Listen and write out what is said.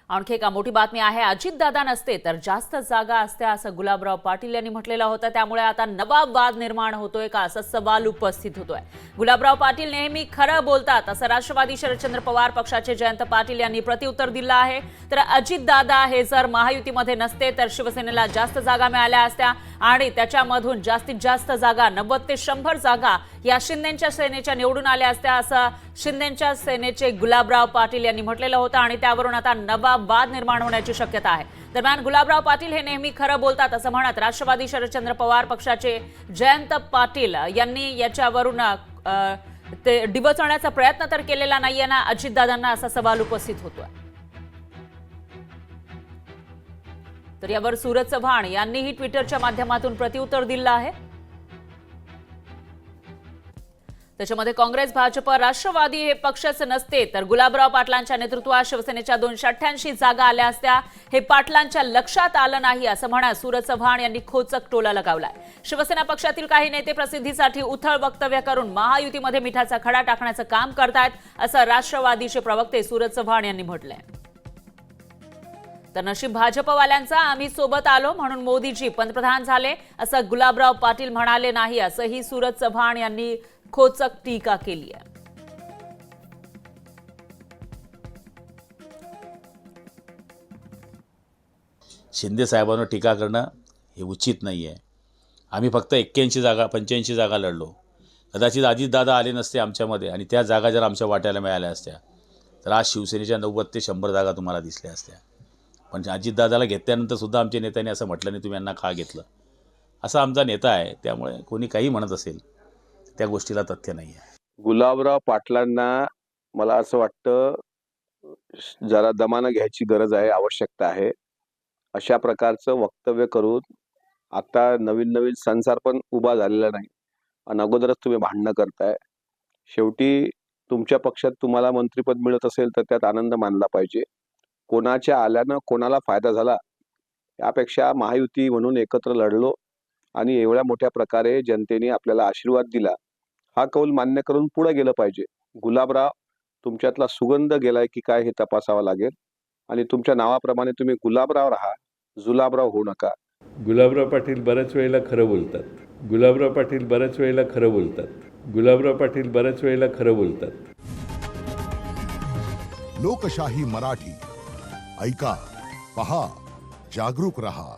आणखी एक मोठी बातमी आहे। अजितदादा नसते तर जास्त जागा असत्या असं गुलाबराव पाटील यांनी म्हटलेलं होतं। त्यामुळे आता नवा वाद निर्माण होतोय का असा सवाल उपस्थित होतोय। गुलाबराव पाटील नेहमी खरं बोलतात असं राष्ट्रवादी शरदचंद्र पवार पक्षाचे जयंत पाटील यांनी प्रत्युत्तर दिलं आहे। तर अजितदादा हे जर महायुतीमध्ये नसते तर शिवसेनेला जास्त जागा मिळाल्या असत्या आणि त्याच्यामधून जास्तीत जास्त जागा 90 ते 100 जागा या शिंदेच्या सेनेच्या निवडून आल्या असत्या असं शिंदेच्या सेनेचे गुलाबराव पाटील यांनी म्हटलेलं होतं आणि त्यावरून आता नवा वाद निर्माण होण्याची शक्यता आहे। दरम्यान गुलाबराव पाटील हे नेहमी खरं बोलतात असं म्हणत राष्ट्रवादी शरदचंद्र पवार पक्षाचे जयंत पाटील यांनी याच्यावरून ते डिवचण्याचा प्रयत्न तर केलेला नाहीये ना अजितदादांना असा सवाल उपस्थित होतोय। तर यावर सूरज चव्हाण यांनीही ट्विटरच्या माध्यमातून प्रत्युत्तर दिलं आहे। त्याच्यामध्ये काँग्रेस भाजप राष्ट्रवादी हे पक्षच नसते तर गुलाबराव पाटलांच्या नेतृत्वात शिवसेनेच्या 288 जागा आल्या असत्या हे पाटलांच्या लक्षात आलं नाही असं म्हणत सूरज चव्हाण यांनी खोचक टोला लगावलाय। शिवसेना पक्षातील काही नेते प्रसिद्धीसाठी उथळ वक्तव्य करून महायुतीमध्ये मिठाचा खडा टाकण्याचं काम करतायत असं राष्ट्रवादीचे प्रवक्ते सूरज चव्हाण यांनी म्हटलंय। तर नशीब भाजपवाल्यांचा आम्ही सोबत आलो म्हणून मोदीजी पंतप्रधान झाले असं गुलाबराव पाटील म्हणाले नाही असंही सूरज चव्हाण यांनी खोचक टीका केली आहे। शिंदे साहेबांवर टीका करणं हे उचित नाही आहे। आम्ही फक्त 81 जागा 85 जागा लढलो। कदाचित अजितदादा आले नसते आमच्यामध्ये आणि त्या जागा जर आमच्या वाट्याला मिळाल्या असत्या तर आज शिवसेनेच्या 90 ते 100 जागा तुम्हाला दिसल्या असत्या। पण अजितदादाला घेतल्यानंतर सुद्धा आमच्या नेत्यांनी असं म्हटलं नाही तुम्ही यांना का घेतलं, असा आमचा नेता आहे। त्यामुळे कोणी काही म्हणत असेल त्या गोष्टीला तथ्य नाही आहे। गुलाबराव पाटलांना मला असं वाटतं जरा दमानं घ्यायची गरज आहे, आवश्यकता आहे। अशा प्रकारचं वक्तव्य करून आता नवीन संसार पण उभा झालेला नाही आणि अगोदरच तुम्ही भांडणं करताय। शेवटी तुमच्या पक्षात तुम्हाला मंत्रिपद मिळत असेल तर त्यात आनंद मानला पाहिजे। कोणाच्या आल्यानं कोणाला फायदा झाला यापेक्षा महायुती म्हणून एकत्र लढलो आणि एवढ्या मोठ्या प्रकारे जनतेने आपल्याला आशीर्वाद दिला हा कौल मान्य करून पुढे गेलं पाहिजे। गुलाबराव तुमच्यातला सुगंध गेलाय की काय हे तपासावं लागेल आणि तुमच्या नावाप्रमाणे तुम्ही गुलाबराव राहा, जुलाबराव होऊ नका। गुलाबराव पाटील बऱ्याच वेळेला खरं बोलतात। गुलाबराव पाटील बऱ्याच वेळेला खरं बोलतात। गुलाबराव पाटील बऱ्याच वेळेला खरं बोलतात। लोकशाही मराठी ऐका, पहा, जागरूक रहा।